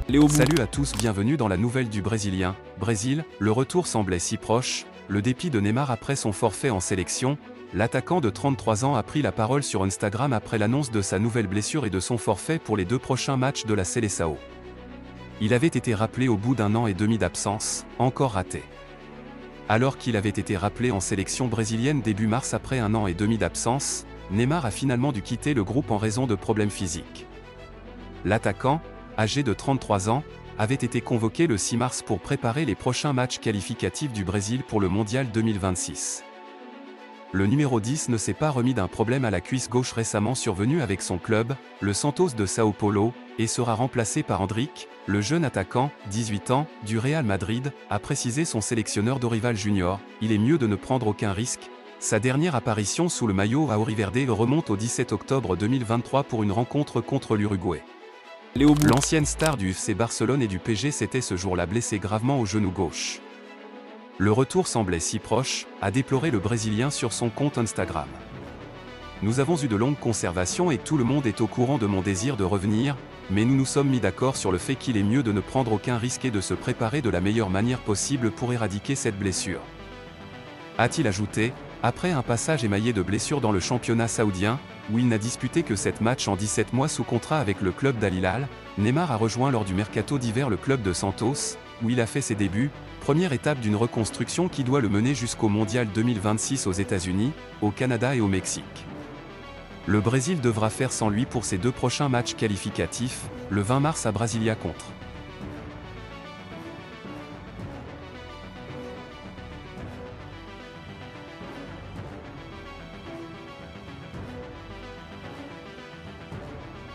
Salut à tous, bienvenue dans la nouvelle du Brésilien. Brésil, le retour semblait si proche, le dépit de Neymar après son forfait en sélection. L'attaquant de 33 ans a pris la parole sur Instagram après l'annonce de sa nouvelle blessure et de son forfait pour les 2 prochains matchs de la Seleção. Il avait été rappelé au bout d'1 an et demi d'absence, encore raté. Alors qu'il avait été rappelé en sélection brésilienne début mars après 1 an et demi d'absence, Neymar a finalement dû quitter le groupe en raison de problèmes physiques. L'attaquant, âgé de 33 ans, avait été convoqué le 6 mars pour préparer les prochains matchs qualificatifs du Brésil pour le Mondial 2026. Le numéro 10 ne s'est pas remis d'un problème à la cuisse gauche récemment survenu avec son club, le Santos de São Paulo, et sera remplacé par Endrick, le jeune attaquant, 18 ans, du Real Madrid, a précisé son sélectionneur Dorival Junior. Il est mieux de ne prendre aucun risque. Sa dernière apparition sous le maillot à Auriverde remonte au 17 octobre 2023 pour une rencontre contre l'Uruguay. L'ancienne star du FC Barcelone et du PSG s'était ce jour-là blessé gravement au genou gauche. Le retour semblait si proche, a déploré le Brésilien sur son compte Instagram. Nous avons eu de longues conservations et tout le monde est au courant de mon désir de revenir, mais nous nous sommes mis d'accord sur le fait qu'il est mieux de ne prendre aucun risque et de se préparer de la meilleure manière possible pour éradiquer cette blessure. A-t-il ajouté, après un passage émaillé de blessures dans le championnat saoudien, où il n'a disputé que 7 matchs en 17 mois sous contrat avec le club d'Al Hilal, Neymar a rejoint lors du mercato d'hiver le club de Santos, où il a fait ses débuts, première étape d'une reconstruction qui doit le mener jusqu'au Mondial 2026 aux États-Unis, au Canada et au Mexique. Le Brésil devra faire sans lui pour ses 2 prochains matchs qualificatifs, le 20 mars à Brasilia contre